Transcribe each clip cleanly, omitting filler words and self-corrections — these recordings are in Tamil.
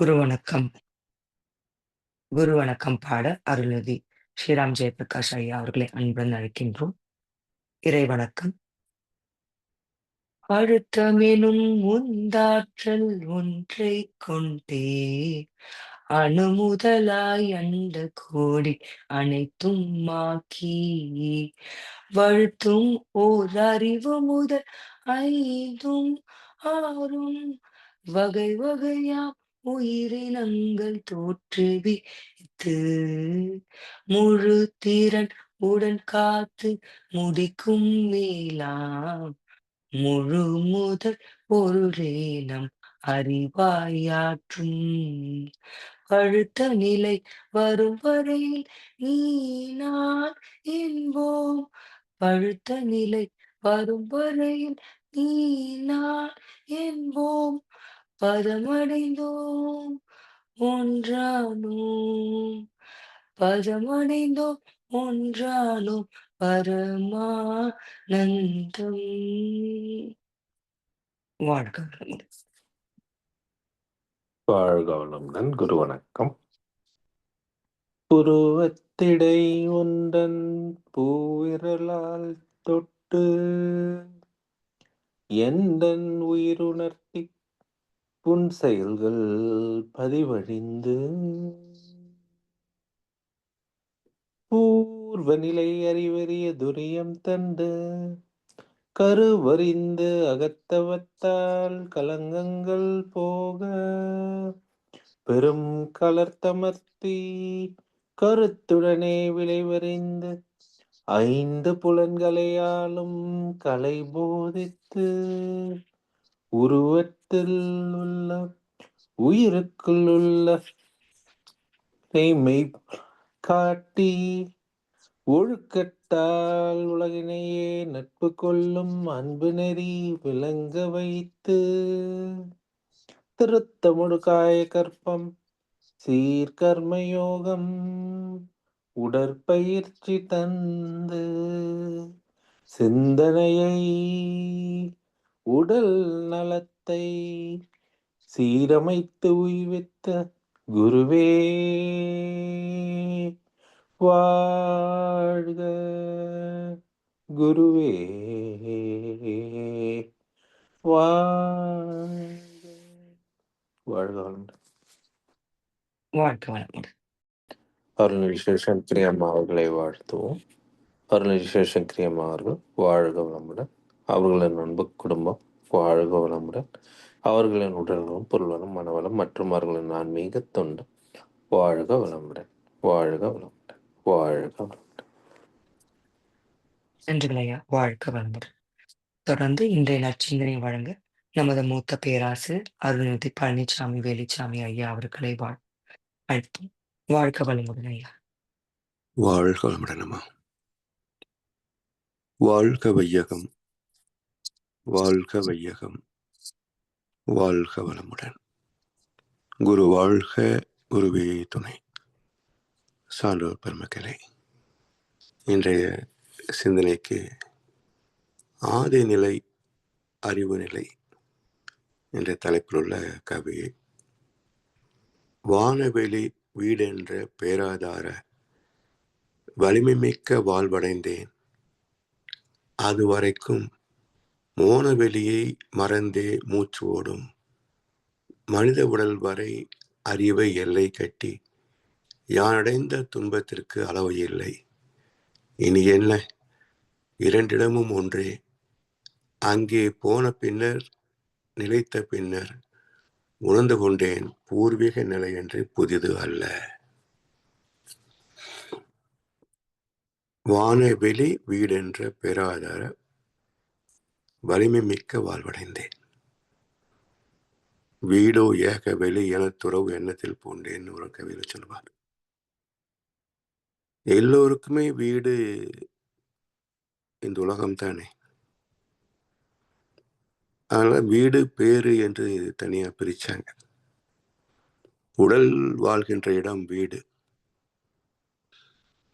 குரு வணக்கம். குரு வணக்கம் பாட அருள்நிதி ஸ்ரீராம் ஜெயபிரகாஷ் ஐயா அவர்களை அன்புடன் அழைக்கின்றோம். இறை வணக்கம். அழுத்தமெனும் உந்தாற்றல் ஒன்றைக் கொண்டே அணுமுதலாய் அண்ட கோடி அனைத்தும் மாக்கி வழுத்தும் ஓர் அறிவு முதல் ஐந்தும் ஆறும் வகை வகையாம் உயிரினங்கள் தோற்றுவித்து முழு திறன் உடன் காத்து முடிக்கும் மேலாம் முழு முதற் பொருளே நம் அறிவாயாற்றும் பழுத்த நிலை வரும் வரையில் நீ நான் என்போம். பழுத்த நிலை வரும் வரையில் நீ நான் என்போம். பதமடைந்தோம் ஒன்றானோம். பதமடைந்தோம் ஒன்றானோம் பரமானந்தம். வாழ்க வளமுடன். வாழ்க வளமுடன். குரு வணக்கம். புருவத்திடை ஒன்றன் பூவிரலால் தொட்டு எந்தன் உயிருணர்த்தி புன் செயல்கள் பதிவழிந்து பூர்வ நிலை அறிவறிய துரியம் தந்து கருவறிந்து அகத்தவத்தால் கலங்கங்கள் போக பெரும் கலர்த்தமர்த்தி கருத்துடனே விளைவறிந்து ஐந்து புலன்களையாலும் கலை போதித்து உருவத்தில் உள்ள உயிருக்குள் உள்ள மெய் காட்டி ஒழுக்கத்தால் உலகினையே நட்பு கொள்ளும் அன்பு நெறி விளங்க வைத்து திருத்தமுடு காய கற்பம் சீர்கர்மயோகம் உடற்பயிற்சி தந்து சிந்தனையை உடல் நலத்தை சீரமைத்து உய்வித்த குருவே வாழ்க. குருவே வாழ்க. வாழ்க வளமுடன். வாழ்க வளமுடன். அருள்நிதி சிவசங்கரி அம்மா அவர்களை வாழ்த்துவோம். அருள்நிதி சிவசங்கரி அம்மா அவர்கள் வாழ்க வளமுடன். அவர்களின் அன்பு குடும்பம் வாழ்க வளமுடன். அவர்களின் உடல்களும் பொருள்களும் மனவளம் மற்றும் அவர்களின் ஆன்மீக தொண்டு வாழ்க வளமுடன். வாழ்க வளமுடன். வாழ்க வளமுடன். நன்றிகள் ஐயா. வாழ்க வளமுடன். தொடர்ந்து இன்றைய நற்சிந்தனை வழங்க நமது மூத்த பேராசிரியர் அருள்நிதி பழனிசாமி வேலுச்சாமி ஐயா அவர்களை அழைப்போம். வாழ்க வளமுடன் ஐயா. வாழ்க வளமுடன் அம்மா. வாழ்க வையகம், வாழ்க வையகம், வாழ்க வளமுடன். குரு வாழ்க, குருவே துணை. சான்றோர் பெருமக்களே, இன்றைய சிந்தனைக்கு ஆதி நிலை அறிவு நிலை என்ற தலைப்பில் உள்ள கவி வானவெளி வீடென்ற பேராதார வலிமை மிக்க வாழ்வடைந்தேன், அதுவரைக்கும் மோனவெளியை மறந்தே மூச்சு ஓடும் மனித உடல் வரை அறிவை எல்லை கட்டி யானடைந்த துன்பத்திற்கு அளவு இல்லை. இனி என்ன, இரண்டிடமும் ஒன்றே. அங்கே போன பின்னர் நிலைத்த பின்னர் உணர்ந்து கொண்டேன், பூர்வீக நிலை என்று புதிது அல்ல. வானவெளி வீடென்ற பேராதார வலிமை மிக்க வாழ்வடைந்தேன், வீடோ ஏக வெளி என துறவு எண்ணத்தில் பூண்டேன் ஒரு கவியில் சொல்வார். எல்லோருக்குமே வீடு இந்த உலகம் தானே. அதனால வீடு பேரு என்று தனியா பிரிச்சாங்க. உடல் வாழ்கின்ற இடம் வீடு,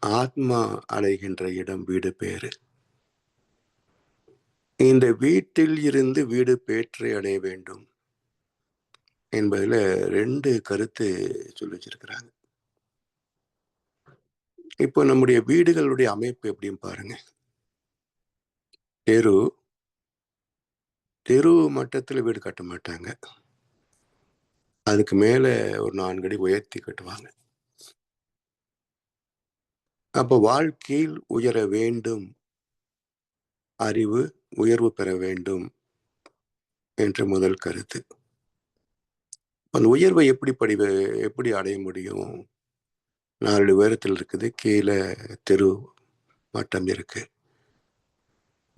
ஆத்மா அடைகின்ற இடம் வீடு பேரு. இந்த வீட்டில் இருந்து வீடு பேற்றை அடைய வேண்டும். என்பதில் 2 கருத்து சொல்லி வச்சிருக்கிறாங்க. இப்போ நம்முடைய வீடுகளுடைய அமைப்பு எப்படின்னு பாருங்க. தெரு மட்டத்தில் வீடு கட்ட மாட்டாங்க. அதுக்கு மேல ஒரு 4 அடி உயர்த்தி கட்டுவாங்க. அப்போ வாழ்க்கையில் உயர வேண்டும், அறிவு உயர்வு பெற வேண்டும் என்ற முதல் கருத்து. அந்த உயர்வை எப்படி அடைய முடியும்? 4 அடி உயரத்தில் இருக்குது, கீழே தெரு மட்டம் இருக்கு.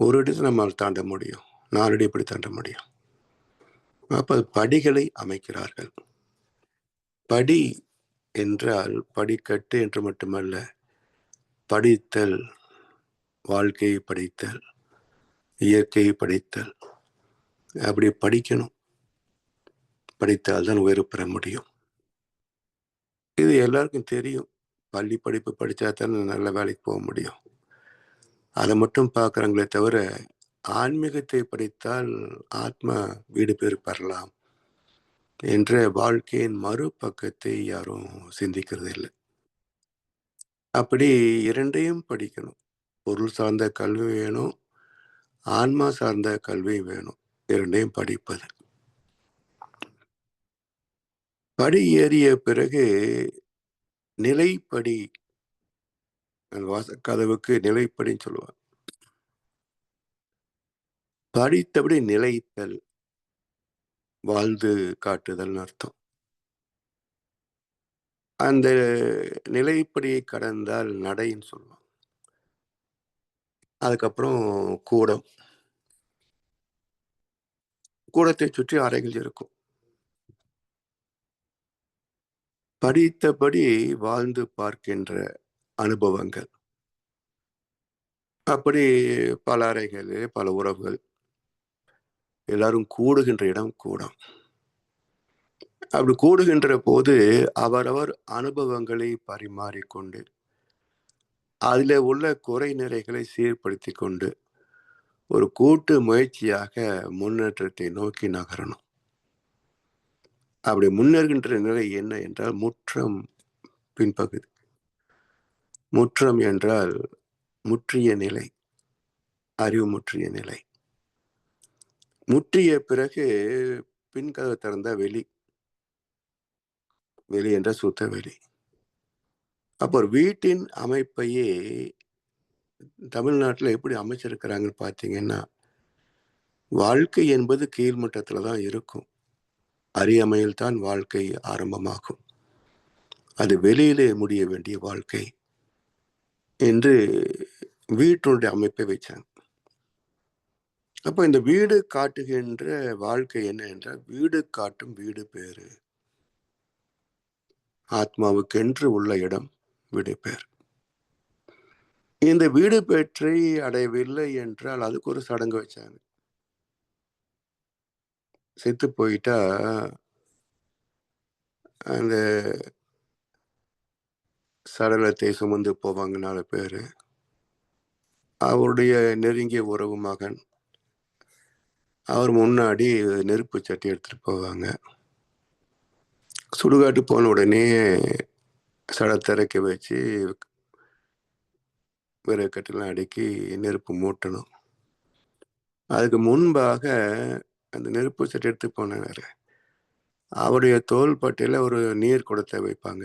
ஒரு அடி நம்மால் தாண்ட முடியும், 4 அடி எப்படி தாண்ட முடியும்? அப்ப படிகளை அமைக்கிறார்கள். படி என்றால் படிக்கட்டு என்று மட்டுமல்ல, படித்தல், வாழ்க்கையை படித்தல், இயற்கையை படித்தல், அப்படி படிக்கணும். படித்தால்தான் உயர்வு பெற முடியும். இது எல்லாருக்கும் தெரியும். பள்ளி படிப்பு படித்தா தானே நல்ல வேலைக்கு போக முடியும். அதை மட்டும் பார்க்குறாங்களே தவிர, ஆன்மீகத்தை படித்தால் ஆத்மா வீடு பேறு பெறலாம் என்ற வாழ்க்கையின் மறுபக்கத்தை யாரும் சிந்திக்கிறது இல்லை. அப்படி 2ஐயும் படிக்கணும். பொருள் சார்ந்த கல்வி வேணும், ஆன்மா சார்ந்த கல்வி வேணும். 2ஐயும் படிப்பது. படி ஏறிய பிறகு நிலைப்படி, வாசக்கதவுக்கு நிலைப்படின்னு சொல்லுவாங்க. படித்தபடி நிலைத்தல், வாழ்ந்து காட்டுதல் அர்த்தம். அந்த நிலைப்படியை கடந்தால் நடைன்னு சொல்லுவாங்க. அதுக்கப்புறம் கூடத்தை சுற்றி அறைகள் இருக்கும். படித்தபடி வாழ்ந்து பார்க்கின்ற அனுபவங்கள். அப்படி பல அறைகள், பல உறவுகள், எல்லாரும் கூடுகின்ற இடம் கூடம். அப்படி கூடுகின்ற போது அவரவர் அனுபவங்களை பரிமாறிக்கொண்டு, அதில் உள்ள குறை நிறைகளை சீர்படுத்தி கொண்டு ஒரு கூட்டு முயற்சியாக முன்னேற்றத்தை நோக்கி நகரணும். அப்படி முன்னேறுகின்ற நிலை என்ன என்றால் முற்றம் பின்பகுதி. முற்றம் என்றால் முற்றிய நிலை, அறிவு முற்றிய நிலை. முற்றிய பிறகு பின்கதவை திறந்த வெளி என்ற சுத்த வெளி. அப்போ ஒரு வீட்டின் அமைப்பையே தமிழ்நாட்டில் எப்படி அமைச்சிருக்கிறாங்கன்னு பார்த்தீங்கன்னா, வாழ்க்கை என்பது கீழ்மட்டத்தில் தான் இருக்கும். அறியாமையில் தான் வாழ்க்கை ஆரம்பமாகும். அது வெளியிலே முடிய வேண்டிய வாழ்க்கை என்று வீட்டினுடைய அமைப்பை வச்சாங்க. அப்போ இந்த வீடு காட்டுகின்ற வாழ்க்கை என்ன என்றால், வீடு காட்டும் வீடு பேரு. ஆத்மாவுக்கென்று உள்ள இடம் வீடு பேர். இந்த வீடு பேற்றை அடையவில்லை என்றால் அதுக்கு ஒரு சடங்கு வச்சாங்க. செத்து போயிட்டா அந்த சடலத்தை சுமந்து போவாங்க 4 பேர். அவருடைய நெருங்கிய உறவு மகன், அவர் முன்னாடி நெருப்பு சட்டி எடுத்துட்டு போவாங்க. சுடுகாட்டு போன உடனே சடத்திறக்க வச்சு விறகு கட்டெல்லாம் அடுக்கி நெருப்பு மூட்டணும். அதுக்கு முன்பாக அந்த நெருப்பு சட்டி எடுத்து போனார், அவருடைய தோல் பட்டையில ஒரு நீர் குடத்தை வைப்பாங்க.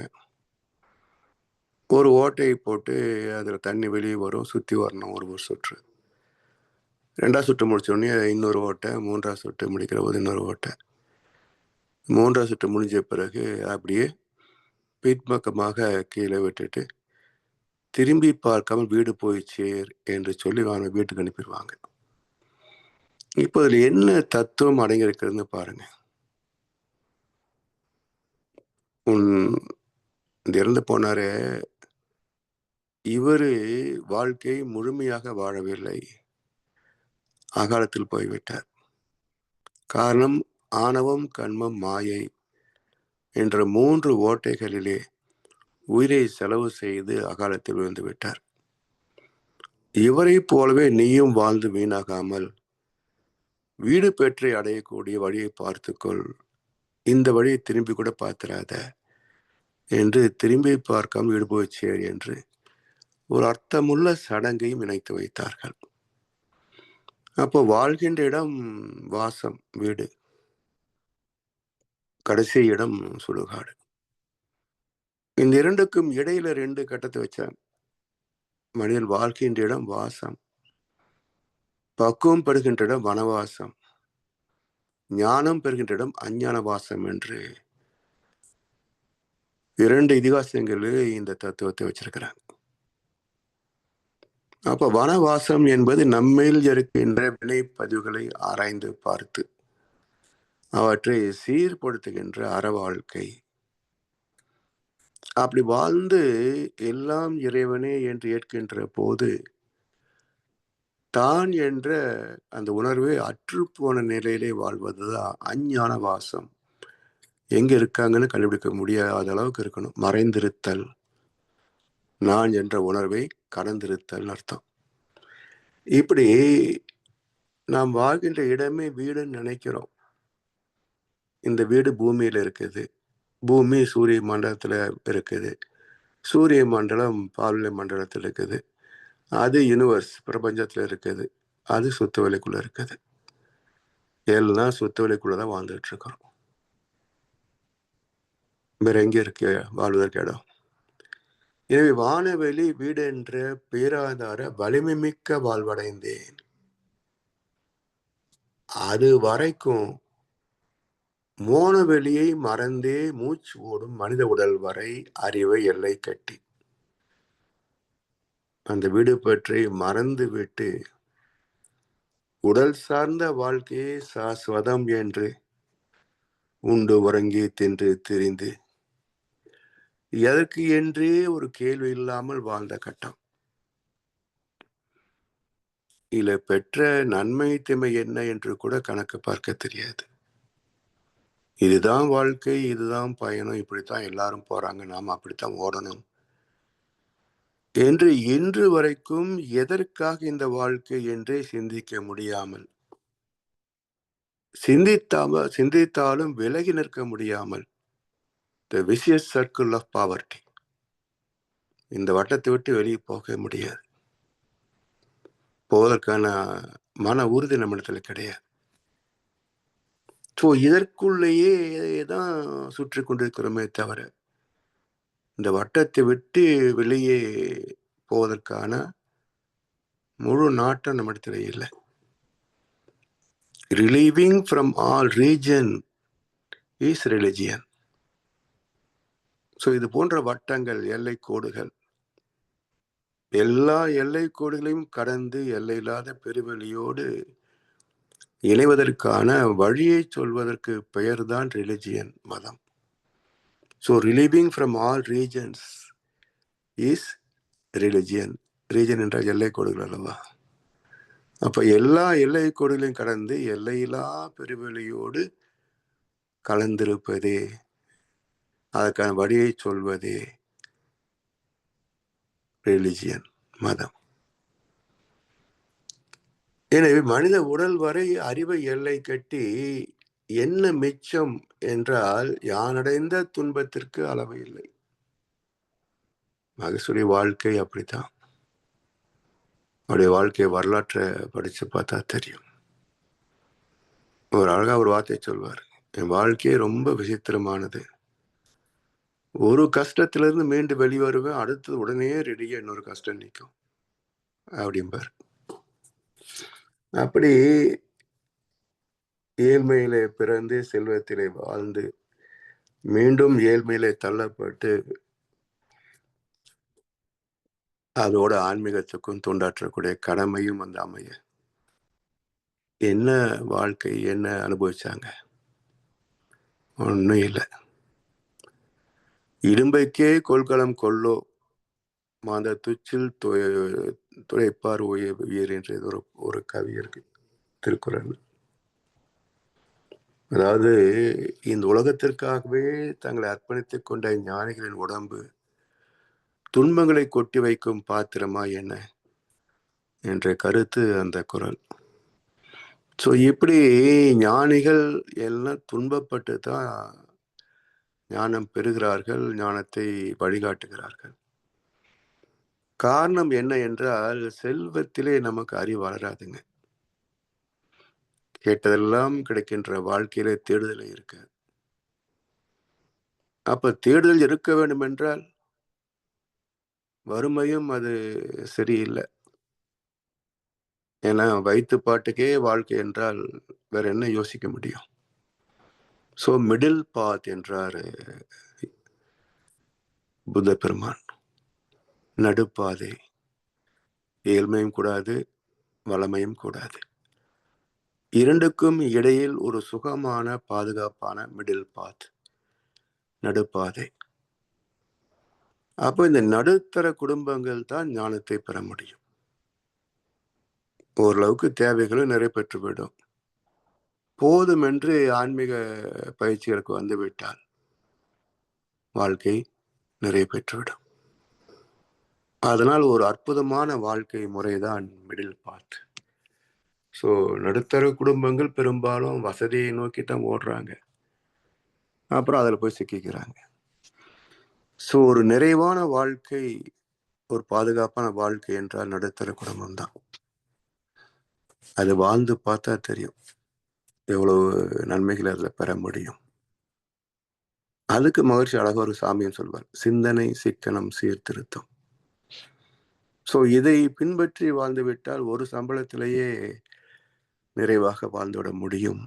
ஒரு ஓட்டையை போட்டு அதில் தண்ணி வெளியே வரும், சுற்றி வரணும் ஒரு சுற்று. 2ஆவது சுற்று முடிச்சோடனே இன்னொரு ஓட்டை, 3ஆவது சுற்று முடிக்கிற போது இன்னொரு ஓட்டை. 3ஆவது சுற்று முடிஞ்ச பிறகு அப்படியே பின்பக்கமாக கீழே விட்டுட்டு திரும்பி பார்க்காமல் வீடு போய் சேர் என்று சொல்லி அவங்க வீட்டுக்கு அனுப்பிடுவாங்க. இப்போ இதில் என்ன தத்துவம் அடங்கியிருக்கிறதுன்னு பாருங்க. இறந்து போனாரே, இவரு வாழ்க்கை முழுமையாக வாழவில்லை, அகாலத்தில் போய்விட்டார். காரணம் ஆணவம், கண்மம், மாயை என்ற 3 ஓட்டைகளிலே உயிரை செலவு செய்து அகாலத்தில் விழுந்து விட்டார். இவரை போலவே நீயும் வாழ்ந்து வீணாகாமல் வீடு பெற்றை அடையக்கூடிய வழியை பார்த்துக்கொள் இந்த வழியை திரும்பி கூட பார்த்திராத என்று திரும்பி பார்க்காமல் விடுபோச்சேர் என்று ஒரு அர்த்தமுள்ள சடங்கையும் இணைத்து வைத்தார்கள். அப்போ வாழ்கின்ற இடம் வாசம், வீடு, கடைசி இடம் சுடுகாடு. இந்த இரண்டுக்கும் இடையில 2 கட்டத்தை வச்சாங்க. மனிதன் வாழ்கின்ற இடம் வாசம், பக்குவம் பெறுகின்ற இடம் வனவாசம், ஞானம் பெறுகின்ற இடம் அஞ்ஞான வாசம் என்று 2 இதிகாசங்களில் இந்த தத்துவத்தை வச்சிருக்கிறாங்க. அப்ப வனவாசம் என்பது நம்மில் இருக்கின்ற வினைப்பதிவுகளை ஆராய்ந்து பார்த்து அவற்றை சீர்படுத்துகின்ற அற வாழ்க்கை. அப்படி வாழ்ந்து எல்லாம் இறைவனே என்று ஏற்கின்ற போது தான் என்ற அந்த உணர்வை அற்றுப்போன நிலையிலே வாழ்வதுதான் அஞ்ஞான வாசம். எங்க இருக்காங்கன்னு கண்டுபிடிக்க முடியாத அளவுக்கு இருக்கணும். மறைந்திருத்தல், நான் என்ற உணர்வை கடந்திருத்தல் அர்த்தம். இப்படி நாம் வாழ்கின்ற இடமே வீடுன்னு நினைக்கிறோம். இந்த வீடு பூமியில இருக்குது, பூமி சூரிய மண்டலத்துல இருக்குது, சூரிய மண்டலம் பால்வெளி மண்டலத்தில் இருக்குது, அது யூனிவர்ஸ் பிரபஞ்சத்துல இருக்குது, அது சுத்தவெளிக்குள்ள இருக்குது. எல்லாம் சுத்தவெளிக்குள்ளதான் வாழ்ந்துட்டு இருக்கிறோம். வேற எங்க இருக்கு வாழ்வதற்கு இடம்? எனவே வானவெளி வீடு என்ற பேராதார வலிமை மிக்க வாழ்வடைந்தேன். அது வரைக்கும் மோனவெளியை மறந்தே மூச்சு ஓடும் மனித உடல் வரை அறிவை எல்லை கட்டி அந்த வீடு பற்றி மறந்து விட்டு உடல் சார்ந்த வாழ்க்கையை சாஸ்வதம் என்று உண்டு உறங்கி தின்று திரிந்து எதற்கு என்றே ஒரு கேள்வி இல்லாமல் வாழ்ந்த கட்டம். இல்ல பெற்ற நன்மை தீமை என்ன என்று கூட கணக்கு பார்க்க தெரியாது. இதுதான் வாழ்க்கை, இதுதான் பயணம், இப்படித்தான் எல்லாரும் போறாங்க, நாம அப்படித்தான் ஓடணும் என்று இன்று வரைக்கும் எதற்காக இந்த வாழ்க்கை என்றே சிந்திக்க முடியாமல், சிந்தித்தாலும் விலகி நிற்க முடியாமல், த விசியஸ் சர்க்கிள் ஆஃப் பாவர்ட்டி, இந்த வட்டத்தை விட்டு வெளியே போக முடியாது. போவதற்கான மன உறுதி நம்மிடத்துல கிடையாது. ஸோ இதற்குள்ளேயே தான் சுற்றி கொண்டிருக்கிறோமே தவிர இந்த வட்டத்தை விட்டு வெளியே போவதற்கான முழு நாட்டம் நம்மிடத்துல இல்லை. Relieving from all region is religion. So இது போன்ற வட்டங்கள், எல்லை கோடுகள், எல்லா எல்லை கோடுகளையும் கடந்து எல்லையில்லாத பெருவெளியோடு இணைவதற்கான வழியை சொல்வதற்கு பெயர்தான் ரிலிஜியன், மதம். So relieving from all regions is religion. Region என்றால் எல்லை கோடுகள் அல்லவா? அப்ப எல்லா எல்லை கோடுகளையும் கடந்து எல்லையில்லா பெருவெளியோடு கலந்திருப்பதே, அதற்கான வழியை சொல்வதே ரிலிஜியன், மதம். எனவே மனித உடல் வரை அறிவை எல்லை கட்டி என்ன மிச்சம் என்றால் யானடைந்த துன்பத்திற்கு அளவு இல்லை. மகசூரி வாழ்க்கை அப்படித்தான். அவருடைய வாழ்க்கை வரலாற்றை படிச்சு பார்த்தா தெரியும். ஒரு அழகா ஒரு வார்த்தை சொல்வார், என் வாழ்க்கையே ரொம்ப விசித்திரமானது, ஒரு கஷ்டத்திலிருந்து மீண்டு வெளிவருவேன், அடுத்தது உடனே ரெடியா இன்னொரு கஷ்டம் நிற்கும் அப்படிம்பார். அப்படி ஏழ்மையிலே பிறந்து செல்வத்திலே வாழ்ந்து மீண்டும் ஏழ்மையிலே தள்ளப்பட்டு அதோட ஆன்மீகத்துக்கும் தொண்டாற்றக்கூடிய கடமையும் வந்து அமைய என்ன வாழ்க்கை, என்ன அனுபவிச்சாங்க? ஒன்றும் இல்லை. இடும்பைக்கே கொள்கலம் கொள்ளோ மாந்த துச்சில் துளைப்பார் உயிர் என்று ஒரு கவி இருக்கு திருக்குறள். அதாவது இந்த உலகத்திற்காகவே தங்களை அர்ப்பணித்துக் கொண்ட ஞானிகளின் உடம்பு துன்பங்களை கொட்டி வைக்கும் பாத்திரமா என்ன என்ற கருத்து அந்த குறள். ஸோ இப்படி ஞானிகள் எல்லாம் துன்பப்பட்டு தான் ஞானம் பெறுகிறார்கள், ஞானத்தை வழிகாட்டுகிறார்கள். காரணம் என்ன என்றால், செல்வத்திலே நமக்கு அறிவு வளராதுங்க. கேட்டதெல்லாம் கிடைக்கின்ற வாழ்க்கையிலே தேடுதல் இருக்கு. அப்ப தேடுதல் இருக்க வேண்டும் என்றால் வறுமையும் அது சரியில்லை. ஏன்னா வயிற்று பாட்டுக்கே வாழ்க்கை என்றால் வேற என்ன யோசிக்க முடியும்? ஸோ மிடில் பாத் என்றார் புத்த பெருமான். நடுப்பாதை. ஏழ்மையும் கூடாது, வளமையும் கூடாது. இரண்டுக்கும் இடையில் ஒரு சுகமான பாதுகாப்பான மிடில் பாத், நடுப்பாதை. அப்போ இந்த நடுத்தர குடும்பங்கள் தான் ஞானத்தை பெற முடியும். ஓரளவுக்கு தேவைகளும் நிறைவேற்றிவிடும். போதும் என்று ஆன்மீக பயிற்சிகளுக்கு வந்துவிட்டால் வாழ்க்கை நிறைய பெற்றுவிடும். அதனால் ஒரு அற்புதமான வாழ்க்கை முறைதான் மிடில் பாத். ஸோ நடுத்தர குடும்பங்கள் பெரும்பாலும் வசதியை நோக்கி தான் ஓடுறாங்க, அப்புறம் அதில் போய் சிக்கிக்கிறாங்க. ஸோ ஒரு நிறைவான வாழ்க்கை, ஒரு பாதுகாப்பான வாழ்க்கை என்றால் நடுத்தர குடும்பம் தான். அது வாழ்ந்து பார்த்தா தெரியும் எவ்வளவு நன்மைகளை அதில் பெற முடியும். அதுக்கு மகிழ்ச்சி அழகாக ஒரு சாமியும் சொல்வார், சிந்தனை சிக்கனம் சீர்திருத்தம். ஸோ இதை பின்பற்றி வாழ்ந்துவிட்டால் ஒரு சம்பளத்திலேயே நிறைவாக வாழ்ந்துவிட முடியும்.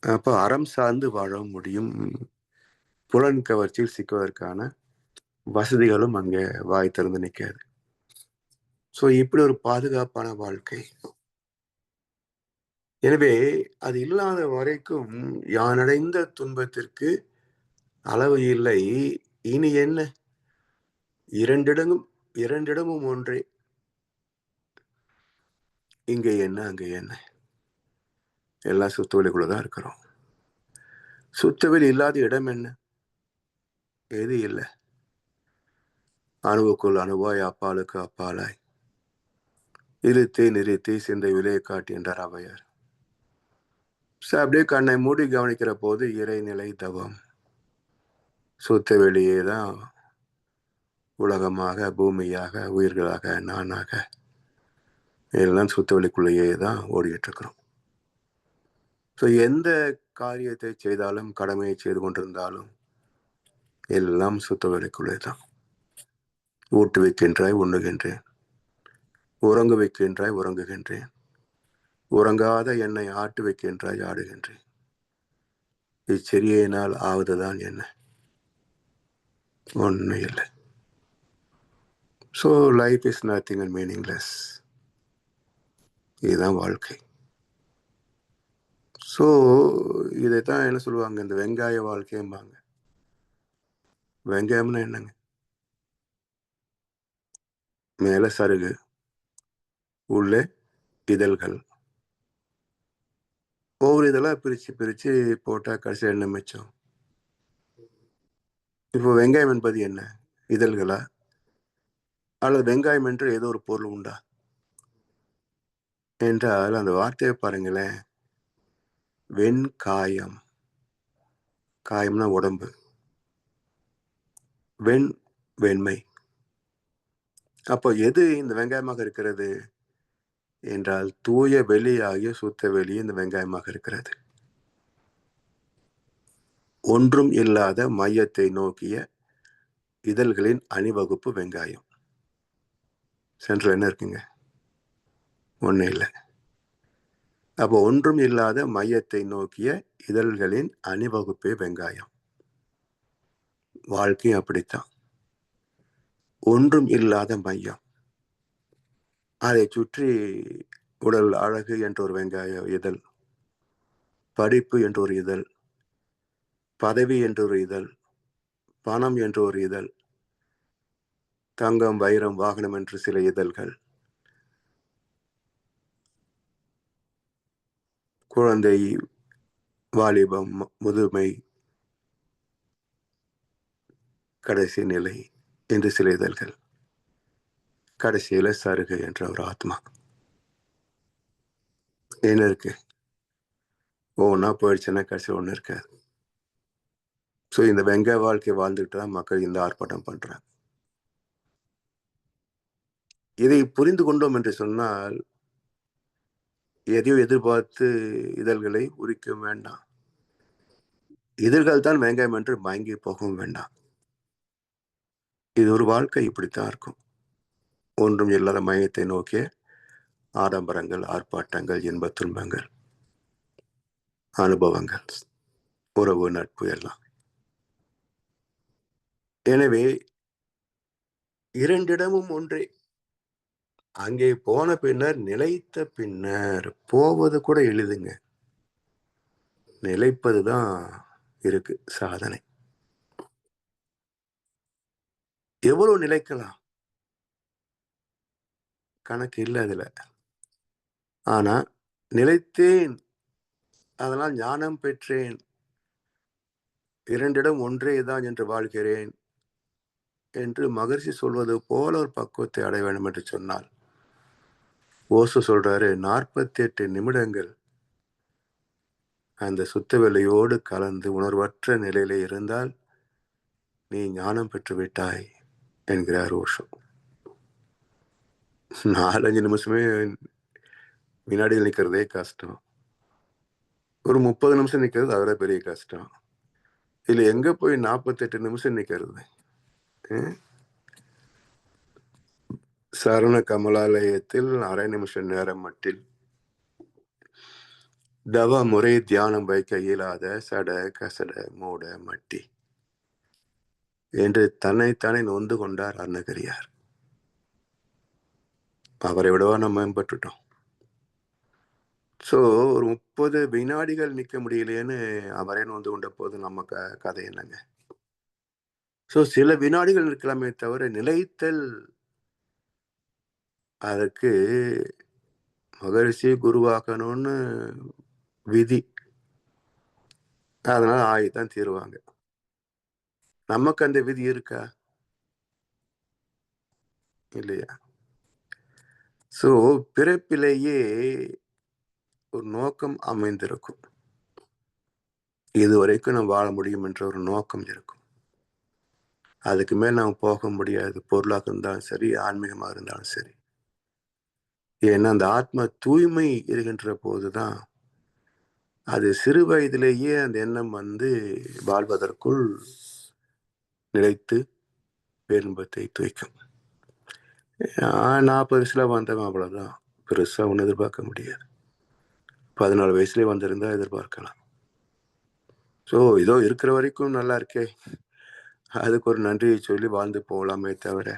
அப்போ அறம் சார்ந்து வாழ முடியும். புலன் கவர்ச்சியில் சிக்குவதற்கான வசதிகளும் அங்கே வாய் திறந்து நிற்காது. ஸோ இப்படி ஒரு பாதுகாப்பான வாழ்க்கை. எனவே அது இல்லாத வரைக்கும் யானடைந்த துன்பத்திற்கு அளவு இல்லை. இனி என்ன? இரண்டிடமும் ஒன்றே. இங்கே என்ன அங்கே என்ன, எல்லாம் சுத்தவெளிக்குள்ளதான் இருக்கிறோம். சுத்தவெளி இல்லாத இடம் என்ன? எது இல்லை. அணுவுக்குள் அணுவாய், அப்பாலுக்கு அப்பாலாய், இருத்தே நிறுத்தி சிந்தை விலையை காட்டி என்றார் அவையார். அப்படியே கண்ணை மூடி கவனிக்கிற போது இறைநிலை தவம். சுத்த வெளியே தான் உலகமாக, பூமியாக, உயிர்களாக, நானாக எல்லாம் சுத்த வெளிக்குள்ளேயே தான் ஓடிட்டு இருக்கிறோம். ஸோ எந்த காரியத்தை செய்தாலும், கடமையை செய்து கொண்டிருந்தாலும் எல்லாம் சுத்த வெளிக்குள்ளே தான். ஊட்டு வைக்கின்றாய் உண்ணுகின்றேன், உறங்க வைக்கின்றாய் உறங்குகின்றேன், உறங்காத என்னை ஆட்டு வைக்கின்றாய் ஆடுகின்றேன். இச்செறியினால் ஆவதுதான் என்ன? ஒன்றும் இல்லை. So life is nothing and meaningless. இதுதான் வாழ்க்கை. ஸோ இதைத்தான் என்ன சொல்லுவாங்க, இந்த வெங்காய வாழ்க்கைம்பாங்க. வெங்காயம்னா என்னங்க? மேல சருகு, உள்ளே இதழ்கள். ஒவ்வொரு இதெல்லாம் பிரிச்சு பிரிச்சு போட்டா கடைசியில் என்ன மிச்சம்? இப்போ வெங்காயம் என்பது என்ன? இதழ்களா? அல்லது வெங்காயம் என்று ஏதோ ஒரு பொருள் உண்டா என்றால் அந்த வார்த்தையை பாருங்களேன். வெண்காயம். காயம்னா உடம்பு. வெண்மை. அப்போ எது இந்த வெங்காயமாக இருக்கிறது என்றால் தூய வெளியாகிய சுத்த வெளி இந்த வெங்காயமாக இருக்கிறது. ஒன்றும் இல்லாத மையத்தை நோக்கிய இதழ்களின் அணிவகுப்பு வெங்காயம். சென்ட்ரல் என்ன இருக்குங்க? ஒன்றும் இல்லை. அப்போ ஒன்றும் இல்லாத மையத்தை நோக்கிய இதழ்களின் அணிவகுப்பே வெங்காயம். வாழ்க்கையும் அப்படித்தான். ஒன்றும் இல்லாத மையம், அதை சுற்றி உடல் அழகு என்ற ஒரு வெங்காய இதழ், படிப்பு என்ற ஒரு இதழ், பதவி என்ற ஒரு இதழ், பணம் என்ற ஒரு இதழ், தங்கம் வைரம் வாகனம் என்று சில இதழ்கள், குழந்தை, வாலிபம், முதுமை, கடைசி நிலை என்று சில இதழ்கள், கடைசியில சருகு என்ற ஒரு ஆத்மா. என்ன இருக்கு? ஒவ்வொன்றா போயிடுச்சுன்னா கடைசி ஒன்று இருக்காது. ஸோ இந்த வெங்காய வாழ்க்கை வாழ்ந்துட்டு தான் மக்கள் இந்த ஆர்ப்பாட்டம் பண்றாங்க. இதை புரிந்து கொண்டோம் என்று சொன்னால் எதையோ எதிர்பார்த்து இதழ்களை உரிக்க வேண்டாம். இதழ்கள் தான் வெங்காயம் என்று மயங்கி போகவும் வேண்டாம். இது ஒரு வாழ்க்கை இப்படித்தான் இருக்கும். ஒன்றும் இல்லாத மையத்தை நோக்கிய ஆடம்பரங்கள், ஆர்ப்பாட்டங்கள், இன்பத் துன்பங்கள், அனுபவங்கள், உறவு, நட்பு எல்லாம். எனவே இரண்டிடமும் ஒன்றே. அங்கே போன பின்னர், நிலைத்த பின்னர் போவது கூட எளிதுங்க. நிலைப்பதுதான் இருக்கு சாதனை. எவ்வளவு நிலைக்கலாம்? கணக்கு இல்லை அதுல. ஆனா நிலைத்தேன், அதனால் ஞானம் பெற்றேன், இரண்டிடம் ஒன்றேதான் என்று வாழ்கிறேன் என்று மகர்ஷி சொல்வது போல ஒரு பக்குவத்தை அடைய வேண்டும் என்று சொன்னால், ஓசோ சொல்றாரு 48 நிமிடங்கள் அந்த சுத்த வெள்ளையோடு கலந்து உணர்வற்ற நிலையிலே இருந்தால் நீ ஞானம் பெற்று விட்டாய் என்கிறார் ஓஷோ. 4-5 நிமிஷமே வினாடியில் நிற்கிறதே கஷ்டம். ஒரு 30 நிமிஷம் நிற்கிறது அதோட பெரிய கஷ்டம். இதுல எங்க போய் 48 நிமிஷம் நிற்கிறது? சரண கமலாலயத்தில் அரை நிமிஷ நேரம் மட்டில் தவ முறை தியானம் வைக்க இயலாத சட கசட மூட மட்டி என்று தன்னைத்தானே நொந்து கொண்டார் அருணகிரியார். அவரை விடவா நம்ம மேம்பட்டுட்டோம். ஸோ ஒரு 30 வினாடிகள் நிற்க முடியலையேன்னு அவரே நொந்து கொண்ட போது நம்ம கதை என்னங்க? ஸோ சில வினாடிகள் இருக்கலாமே தவிர நிலைத்தல், அதற்கு மகரிஷி குருவாக்கணும்னு விதி. அதனால ஆகித்தான் தீருவாங்க. நமக்கு அந்த விதி இருக்கா? இல்லையா? ஸோ பிறப்பிலேயே ஒரு நோக்கம் அமைந்திருக்கும். இதுவரைக்கும் நம்ம வாழ முடியும் என்ற ஒரு நோக்கம் இருக்கும். அதுக்கு மேல் நாம் போக முடியாது. பொருளாக இருந்தாலும் சரி, ஆன்மீகமாக இருந்தாலும் சரி. ஏன்னா அந்த ஆத்ம தூய்மை இருக்கின்ற போதுதான் அது சிறு வயதிலேயே அந்த எண்ணம் வாழ்வதற்குள் நிலைத்து பேரின்பத்தை தூய்க்கும். 40 வயசுல வந்தவன் அவ்வளவுதான், பெருசா ஒன்றும் எதிர்பார்க்க முடியாது. 14 வயசுலேயே வந்திருந்தா எதிர்பார்க்கலாம். ஸோ இதோ இருக்கிற வரைக்கும் நல்லா இருக்கே, அதுக்கு ஒரு நன்றியை சொல்லி வாழ்ந்து போகலாமே தவிர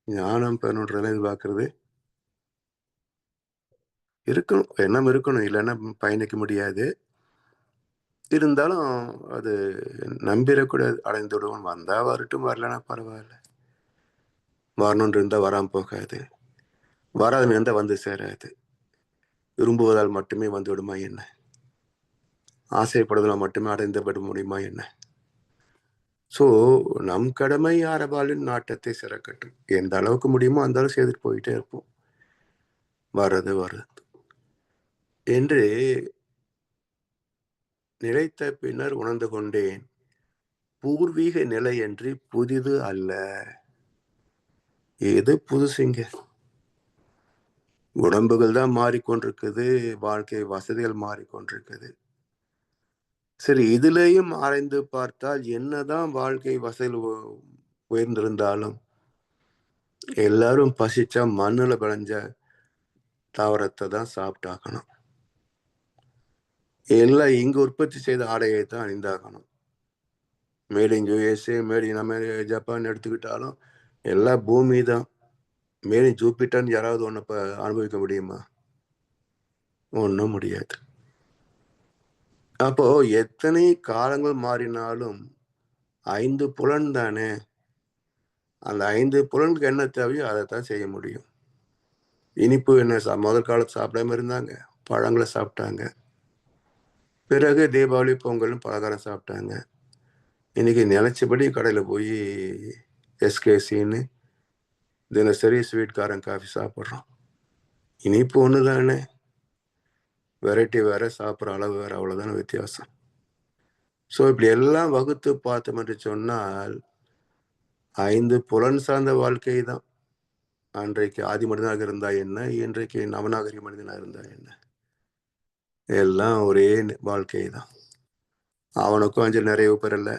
ஞானம் பெறணுன்றதை எதிர்பார்க்கறது இருக்கணும், எண்ணம் இருக்கணும், இல்லைன்னா பயணிக்க முடியாது. இருந்தாலும் அது நம்பிடக்கூடாது. அடைந்து விடுவோம், வந்தா வரட்டும், வரலன்னா பரவாயில்ல. வரணும்னு இருந்தா வராமல் போகாது, வராதுன்னு இருந்தால் வந்து சேராது. விரும்புவதால் மட்டுமே வந்து விடுமா என்ன? ஆசைப்படுவதால் மட்டுமே அடைந்து விட முடியுமா என்ன? ஸோ நம் கடமை ஆரவாளின் நாட்டத்தை சிறக்கட்டும். எந்த அளவுக்கு முடியுமோ அந்த அளவு செய்துட்டு போயிட்டே இருப்போம். வர்றது என்று நிலைத்த பின்னர் உணர்ந்து கொண்டேன், பூர்வீக நிலை என்று புதிது அல்ல. எது புதுசுங்க? உடம்புகள் தான் மாறிக்கொண்டிருக்குது, வாழ்க்கை வசதிகள் மாறிக்கொண்டிருக்குது. சரி, இதுலேயும் ஆராய்ந்து பார்த்தால் என்னதான் வாழ்க்கை வசதிகள் உயர்ந்திருந்தாலும் எல்லாரும் பசிச்சா மண்ணுல விளைஞ்ச தாவரத்தை தான் சாப்பிட்டாக்கணும். எல்லாம் இங்கு உற்பத்தி செய்த ஆடையை தான் அணிந்தாகணும். Made in USA, made in America, Japan எடுத்துக்கிட்டாலும் எல்லாம் பூமி தான். மேட் இன் ஜூபிட்டர்னு யாராவது ஒன்று அனுபவிக்க முடியுமா? ஒன்றும் முடியாது. அப்போ எத்தனை காலங்கள் மாறினாலும் 5 புலன் தானே. அந்த 5 புலனுக்கு என்ன தேவையோ அதை தான் செய்ய முடியும். இனிப்பு என்ன முதல் காலத்து சாப்பிடாம இருந்தாங்க, பழங்களை சாப்பிட்டாங்க. பிறகு தீபாவளி பொங்கல்னு பலகாரம் சாப்பிட்டாங்க. இன்னைக்கு நினைச்சபடி கடையில் போய் எஸ்கேசின்னு தினசரி ஸ்வீட் காரம் காஃபி சாப்பிட்றோம். இனிப்பு ஒன்று தானே, வெரைட்டி வேற, சாப்பிட்ற அளவு வேற, அவ்வளோதானே வித்தியாசம். ஸோ இப்படி எல்லாம் வகுத்து பார்த்தோம் என்று சொன்னால் 5 புலன் சார்ந்த வாழ்க்கை தான். அன்றைக்கு ஆதி மனிதனாக இருந்தா என்ன, இன்றைக்கு நவநாகரிக மனிதனாக இருந்தா என்ன, எல்லாம் ஒரே வாழ்க்கை தான். அவனுக்கும் அஞ்சல் நிறைவு பெறல,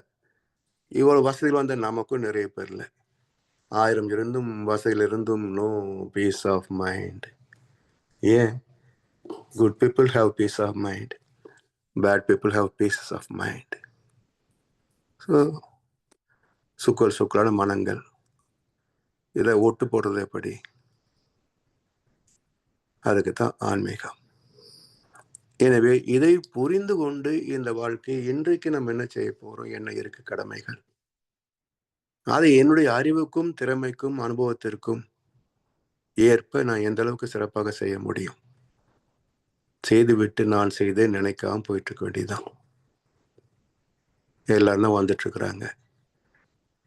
இவ்வளவு வசதிகள் வந்த நமக்கும் நிறைய பெறல. 1000 இருந்தும் வசதிகள் இருந்தும் நோ பீஸ் ஆஃப் மைண்ட். ஏன்? Good people have peace of mind, bad people have pieces of mind. So சுக்கலான மனங்கள், இதை ஒட்டு போடுறது எப்படி? அதுக்கு தான் ஆன்மீகம். எனவே இதை புரிந்து கொண்டு இந்த வாழ்க்கை இன்றைக்கு நம்ம என்ன செய்ய போறோம், என்ன இருக்கு கடமைகள், அதை என்னுடைய அறிவுக்கும் திறமைக்கும் அனுபவத்திற்கும் ஏற்ப நான் எந்த அளவுக்கு சிறப்பாக செய்ய முடியும், செய்துவிட்டு நான் செய்தேன் நினைக்காம போயிட்டு இருக்க வேண்டியதுதான். எல்லாரும் தான் வந்துட்டு இருக்கிறாங்க,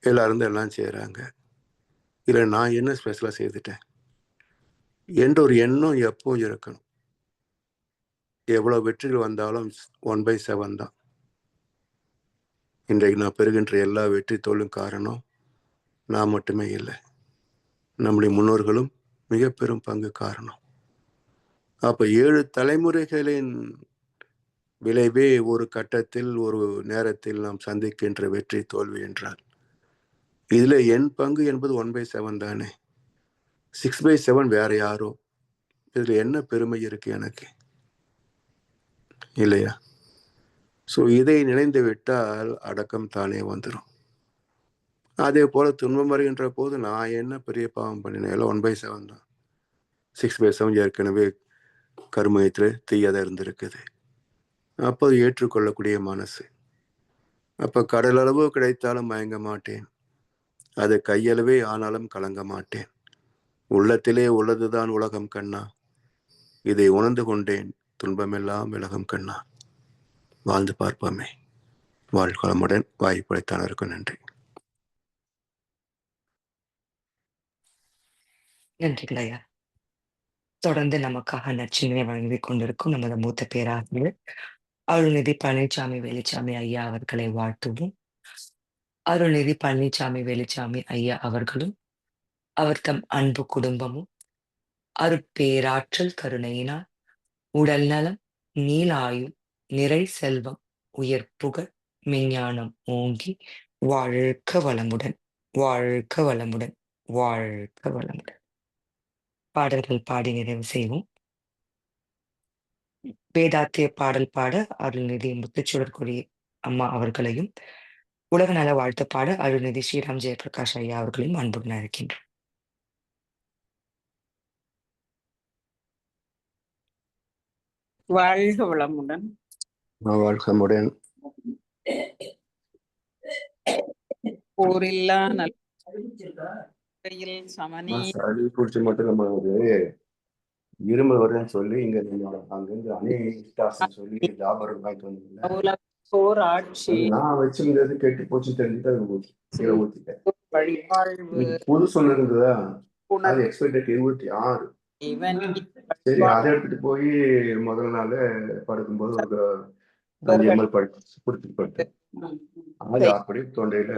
எல்லாரும் தான் எல்லாம் செய்யறாங்க, இல்லை நான் என்ன ஸ்பெஷலா செய்துட்டேன் என்ற ஒரு எண்ணம் எப்போ இருக்கணும். எவ்வளவு வெற்றிகள் வந்தாலும் 1/7 தான். இன்றைக்கு நான் பெறுகின்ற எல்லா வெற்றி தோல்வியும் காரணம் நான் மட்டுமே இல்லை, நம்முடைய முன்னோர்களும் மிக பெரும் பங்கு காரணம். அப்ப 7 தலைமுறைகளின் விளைவே ஒரு கட்டத்தில் ஒரு நேரத்தில் நாம் சந்திக்கின்ற வெற்றி தோல்வி என்றால் இதுல என் பங்கு என்பது 1/7 தானே. 6/7 வேற யாரோ. இதுல என்ன பெருமை இருக்கு எனக்கு, இல்லையா? ஸோ இதை நினைந்து விட்டால் அடக்கம் தானே வந்துடும். அதே போல துன்பம் வருகின்ற போது நான் என்ன பெரிய பாவம் பண்ணினேன், எல்லாம் 1/7 தான். 6/7 ஏற்கனவே கர்மயத்தில் தீயதாக இருந்திருக்குது. அப்போ ஏற்றுக்கொள்ளக்கூடிய மனசு. அப்ப கடலளவு கிடைத்தாலும் மயங்க மாட்டேன், அது கையளவே ஆனாலும் கலங்க மாட்டேன். உள்ளத்திலே உள்ளதுதான் உலகம் கண்ணா, இதை உணர்ந்து கொண்டேன், துன்பமெல்லாம் விலகும் கண்ணா. வாழ்ந்து பார்ப்போமே. வாழ்வளமுடன். வாய்ப்பளித்தானருக்கு நன்றி. நன்றிகள் ஐயா. தொடர்ந்து நமக்காக நற்சிந்தனை வழங்கிக் கொண்டிருக்கும் நமது மூத்த பேராசிரியர் அருள்நிதி பழனிசாமி வேலுச்சாமி ஐயா அவர்களை வாழ்த்துவோம். அருள்நிதி பழனிசாமி வேலுச்சாமி ஐயா அவர்களும் அவர் தம் அன்பு குடும்பமும் அருட்பேராற்றல் கருணையினால் உடல் நலம், நீலாயுள், நிறை செல்வம், உயர் புகழ், மெஞ்ஞானம் ஓங்கி வாழ்க வளமுடன், வாழ்க வளமுடன், வாழ்க வளமுடன். பாடல்கள் பாடி நிறைவு செய்வோம். வேதாத்திய பாடல் பாட அருள்நிதி முத்துச்சுடர்கொடி அம்மா அவர்களையும், உலக நல வாழ்த்து பாட அருள்நிதி ஸ்ரீராம் ஜெயபிரகாஷ் ஐயா அவர்களையும் அன்புடன் அழைக்கின்றோம். வாழ்க வளமுடன். வாழ்கமுடன். போரில்லா நல்ல சமனி குறிச்சு மட்டும் நம்ம இருமல் வருதுன்னு சொல்லி இங்க அங்கிருந்து அணிட்டாசன் சொல்லி ஜாபர் வாங்கிட்டு வந்தீங்க. போர் ஆட்சி நான் வச்சிருந்தது கெட்டு போச்சு தெரிஞ்சுட்டு அது கீழே ஊத்திட்டேன். வழிவாழ்வு புது சொன்ன இருந்ததா, அது எக்ஸ்பெக்டட் 26. சரி, அதை எடுத்துட்டு போய் முதல் நாள் படுக்கும்போது ஒரு 5 ml குடிச்சிட்டு படுத்தேன். அது அப்படியே தொண்டையில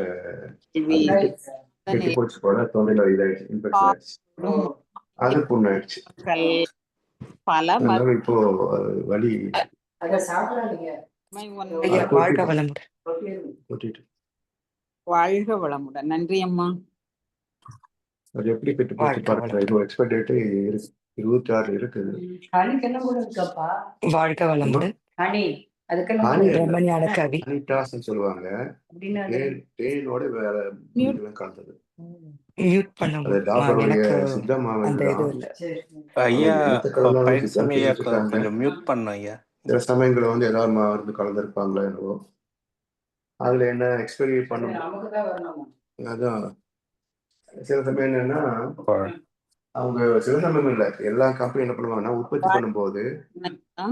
கெட்டு போச்சு போல, தொண்டையில இதாயிடுச்சு, இன்ஃபெக்ஷன் ஆயிடுச்சு, அது புண்ணாயிடுச்சு. பல இப்போ வலி. வாழ்க வளமுடன். வாழ்க வளமுடன். நன்றி அம்மா. அது எப்படி கெட்டு போச்சு பாருங்க. இது எக்ஸ்பைரி டேட் 26 இருக்குது. வாழ்க வளமுடன். பிரம்மஞான கவி சொல்லுவாங்க, தேனோட வேற கலந்தது. மியூட் பண்ணுங்க, எனக்கு அந்த இது இல்ல. ஐயா கொஞ்சம் மியூட் பண்ண ஐயா. சில சமயங்கள்ல வந்து ஏதாவது மருந்து கலந்துருப்பாங்களா என்னவோ, அதுல என்ன எக்ஸ்பெரி பண்ணும். அதான் சில சமயம் என்னன்னா, அவங்க சில சமயம் இல்ல, எல்லா கம்பெனி என்ன பண்ணுவாங்கன்னா உற்பத்தி பண்ணும்போது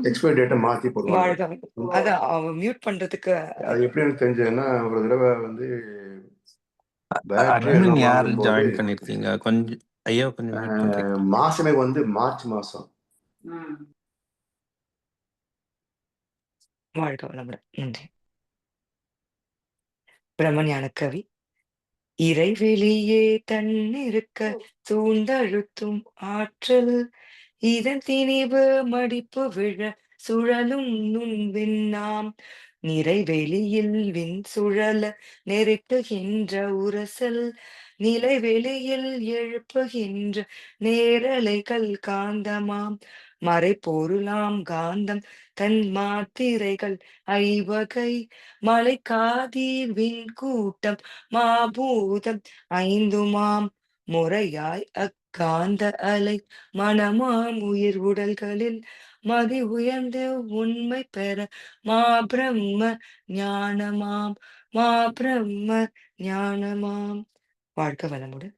எக்ஸ்பைரி டேட்டை மாத்தி போடுவாங்க. மியூட் பண்றதுக்கு அது எப்படின்னு தெரிஞ்சதுன்னா, ஒரு தடவை வந்து யாரு ஜாயின் பண்ணிருக்கீங்க கொஞ்சம் ஐயா, கொஞ்சம் மாசமே வந்து மார்ச் மாசம் வாழ்க வளமுடன். நன்றி. பிரம்மஞான கவி. இறைவெளியே தன்னிருக்க சூழ்ந்தழுத்தும் ஆற்றல் இதன் திணிவு மடிப்பு விழ சுழலும் நுண்விண்ணாம் நிறைவெளியில் விண் சுழல நெருக்குகின்ற உரசல் நிலைவெளியில் எழுப்புகின்ற நேரலைகள் காந்தமாம் மறைப்பொருளாம் காந்தம் தன் மாத்திரைகள் ஐவகை மலைக்காதீர் விண் கூட்டம் மாபூதம் ஐந்துமாம் முறையாய் அக்காந்த அலை மனமாம் உயிர் உடல்களில் மதி உயர்ந்து உண்மை பெற மாபிரம்ம ஞானமாம் மாபிரம்ம ஞானமாம். வாழ்க வளமுடன்.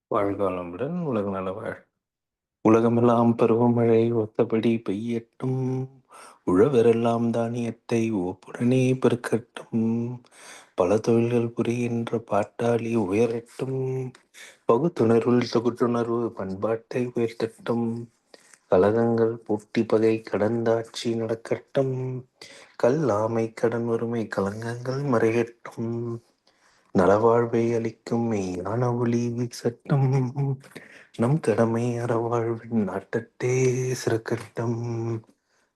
வாழ்க வளமுடன். உலக நல வாழ். உலகமெல்லாம் பருவமழை ஒத்தபடி பெய்யட்டும். உழவரெல்லாம் தானியத்தை ஒப்புடனே பெருக்கட்டும். பல தொழில்கள் புரிகின்ற பாட்டாளி உயரட்டும். பகுத்துணர்வுள் தொகுத்துணர்வு பண்பாட்டை உயர்த்தட்டும். கலகங்கள் போட்டி பகை கடந்தாட்சி நடக்கட்டும். கல்லாமை கடன் வறுமை கலங்கங்கள் மறையட்டும். நலவாழ்வை அளிக்கும் மெய்யான ஒளி வீசட்டும். நம் கடமை அறவாழ்வின் நாட்டத்தே சிறக்கட்டும்.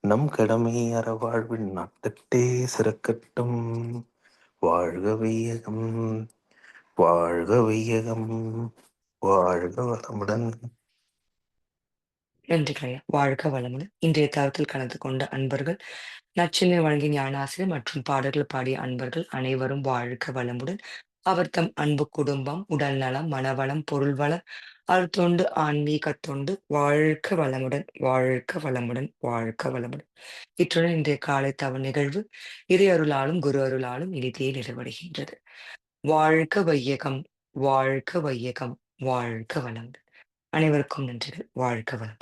நம் கடமை அறவாழ்வின் நாட்டத்தே சிறக்கட்டும். வாழ்க வையகம், வாழ்க வையகம், வாழ்க வளமுடன். நன்றிகள். வாழ்க வளமுடன். இன்றைய தளத்தில் கலந்து கொண்ட அன்பர்கள், நச்சினை வழங்கிய ஞானாசிரியர் மற்றும் பாடல்கள் பாடிய அன்பர்கள் அனைவரும் வாழ்க வளமுடன். அவர் தம் அன்பு குடும்பம், உடல் நலம், மனவளம், பொருள் வளம், அருத்தொண்டு, ஆன்மீக தொண்டு வாழ்க வளமுடன், வாழ்க வளமுடன், வாழ்க வளமுடன். இத்துடன் இன்றைய காலை தவ நிகழ்வு இறை அருளாலும் குரு அருளாலும் இனிதே நிறைவடைகின்றது. வாழ்க வையகம், வாழ்க வையகம், வாழ்க வளமுடன். அனைவருக்கும் நன்றிகள். வாழ்க வளம்.